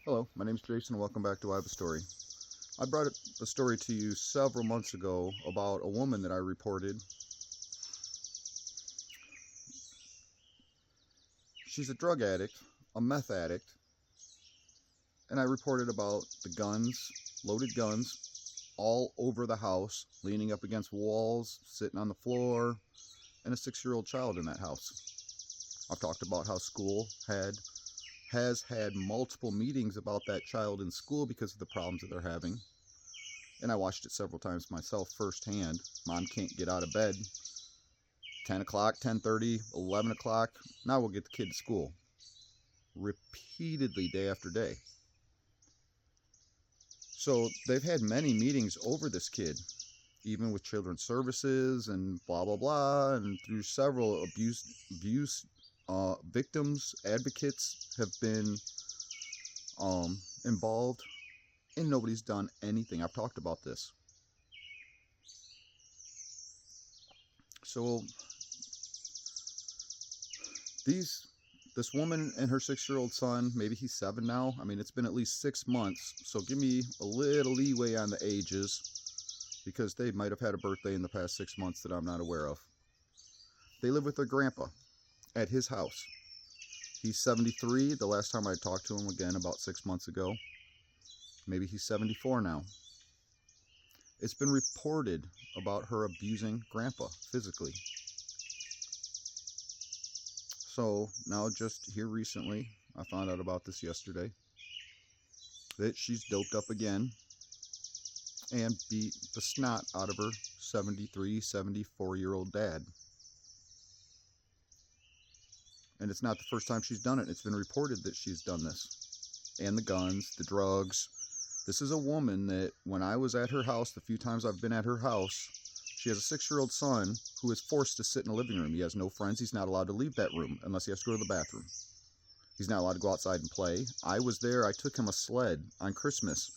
Hello, my name is Jason and welcome back to I Have a Story. I brought a story to you several months ago about a woman that I reported. She's a drug addict, a meth addict, and I reported about the guns, loaded guns, all over the house, leaning up against walls, sitting on the floor, and a 6-year-old child in that house. I've talked about how school has had multiple meetings about that child in school because of the problems that they're having. And I watched it several times myself firsthand. Mom can't get out of bed. 10 o'clock, 10:30, 11 o'clock. Now we'll get the kid to school. Repeatedly, day after day. So they've had many meetings over this kid, even with children's services and blah, blah, blah. And through several abuse victims, advocates have been involved, and nobody's done anything. I've talked about this. So this woman and her 6-year-old son, maybe he's 7 now. I mean, it's been at least 6 months, so give me a little leeway on the ages because they might have had a birthday in the past 6 months that I'm not aware of. They live with their grandpa at his house. He's 73. The last time I talked to him, again, about 6 months ago. Maybe he's 74 now. It's been reported about her abusing grandpa physically. So now just here recently, I found out about this yesterday, that she's doped up again and beat the snot out of her 73, 74-year-old dad. And it's not the first time she's done it. It's been reported that she's done this. And the guns, the drugs. This is a woman that when I was at her house, the few times I've been at her house, she has a 6-year-old son who is forced to sit in the living room. He has no friends. He's not allowed to leave that room unless he has to go to the bathroom. He's not allowed to go outside and play. I was there. I took him a sled on Christmas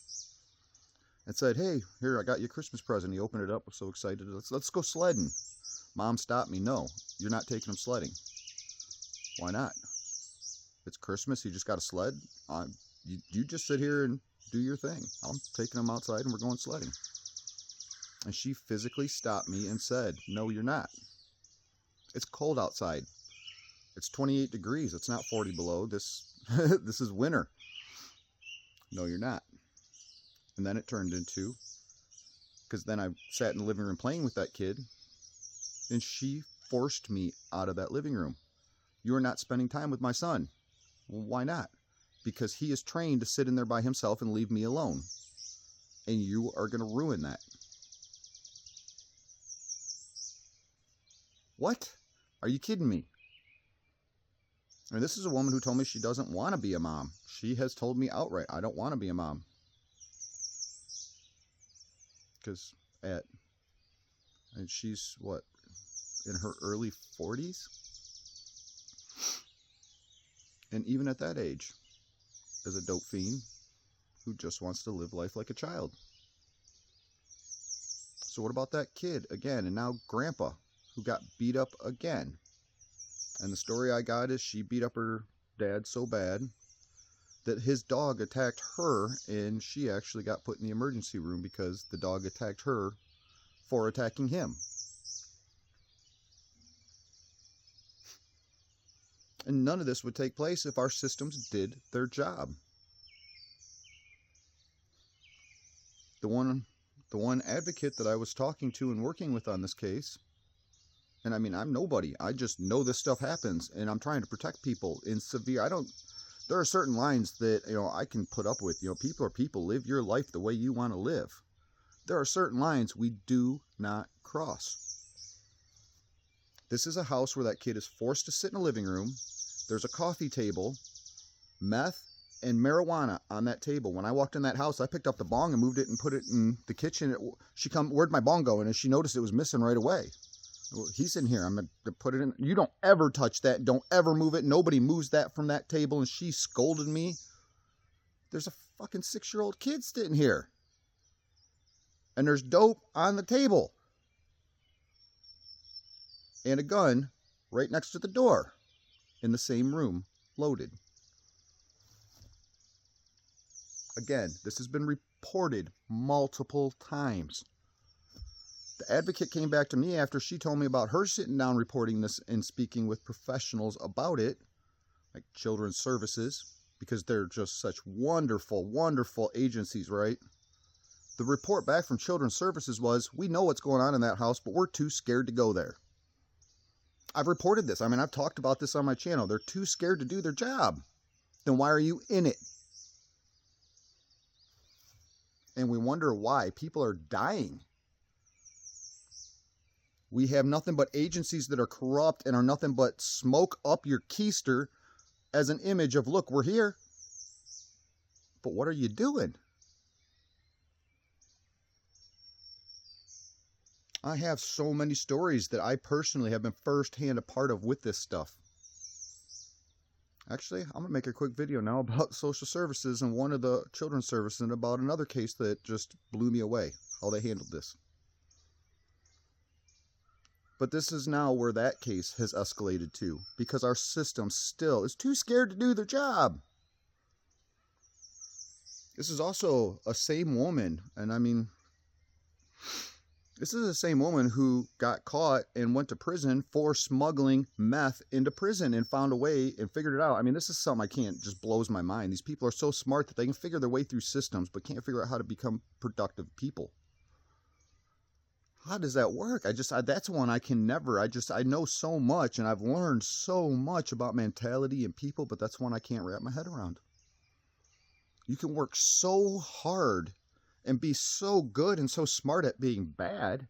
and said, "Hey, here, I got you a Christmas present." He opened it up. I was so excited. Let's go sledding. Mom stopped me. "No, you're not taking him sledding." "Why not?" "It's Christmas. He just got a sled. You just sit here and do your thing. I'm taking him outside and we're going sledding." And she physically stopped me and said, "No, you're not. It's cold outside. It's 28 degrees. It's not 40 below. This is winter. No, you're not." And then it turned into, because then I sat in the living room playing with that kid, and she forced me out of that living room. "You are not spending time with my son." "Well, why not?" "Because he is trained to sit in there by himself and leave me alone. And you are going to ruin that." What? Are you kidding me? I mean, this is a woman who told me she doesn't want to be a mom. She has told me outright, "I don't want to be a mom." Because and she's what, in her early 40s? And even at that age, is a dope fiend who just wants to live life like a child. So what about that kid again, and now grandpa, who got beat up again? And the story I got is she beat up her dad so bad that his dog attacked her, and she actually got put in the emergency room because the dog attacked her for attacking him. And none of this would take place if our systems did their job. The one advocate that I was talking to and working with on this case, and I mean, I'm nobody. I just know this stuff happens, and I'm trying to protect people in severe. There are certain lines that, I can put up with. People are people. Live your life the way you want to live. There are certain lines we do not cross. This is a house where that kid is forced to sit in a living room. There's a coffee table, meth, and marijuana on that table. When I walked in that house, I picked up the bong and moved it and put it in the kitchen. Where'd my bong go? And she noticed it was missing right away. "Well, he's in here. I'm going to put it in." "You don't ever touch that. Don't ever move it. Nobody moves that from that table." And she scolded me. There's a fucking 6-year-old kid sitting here. And there's dope on the table. And a gun right next to the door in the same room, loaded. Again, this has been reported multiple times. The advocate came back to me after she told me about her sitting down reporting this and speaking with professionals about it, like Children's Services, because they're just such wonderful, wonderful agencies, right? The report back from Children's Services was, we know what's going on in that house, but we're too scared to go there. I've reported this. I mean, I've talked about this on my channel. They're too scared to do their job. Then why are you in it? And we wonder why people are dying. We have nothing but agencies that are corrupt and are nothing but smoke up your keister as an image of, look, we're here. But what are you doing? I have so many stories that I personally have been firsthand a part of with this stuff. Actually, I'm going to make a quick video now about social services and one of the children's services and about another case that just blew me away, how they handled this. But this is now where that case has escalated to, because our system still is too scared to do their job. This is also a same woman, and I mean, this is the same woman who got caught and went to prison for smuggling meth into prison and found a way and figured it out. I mean, this is something I can't, just blows my mind. These people are so smart that they can figure their way through systems, but can't figure out how to become productive people. How does that work? That's one I can never, I know so much and I've learned so much about mentality and people, but that's one I can't wrap my head around. You can work so hard and be so good and so smart at being bad,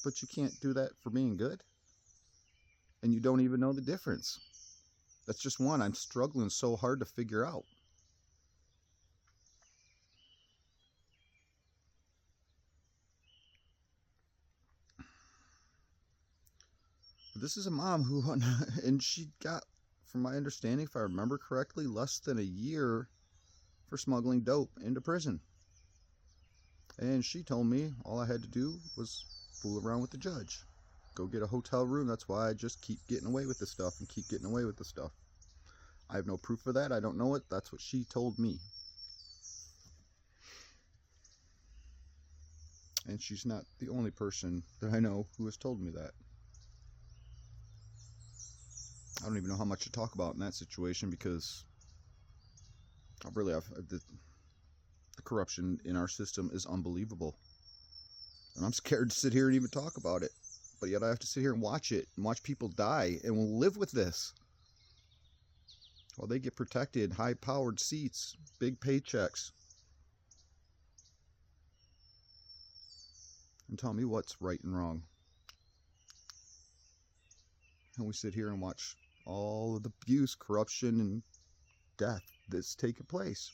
but you can't do that for being good. And you don't even know the difference. That's just one I'm struggling so hard to figure out. This is a mom who, and she got, from my understanding, if I remember correctly, less than a year for smuggling dope into prison. And she told me all I had to do was fool around with the judge. Go get a hotel room. That's why I just keep getting away with this stuff and keep getting away with this stuff. I have no proof of that. I don't know it. That's what she told me. And she's not the only person that I know who has told me that. I don't even know how much to talk about in that situation because the corruption in our system is unbelievable. And I'm scared to sit here and even talk about it. But yet I have to sit here and watch it and watch people die, and we'll live with this. While they get protected, high-powered seats, big paychecks. And tell me what's right and wrong. And we sit here and watch all of the abuse, corruption, and death that's taken place.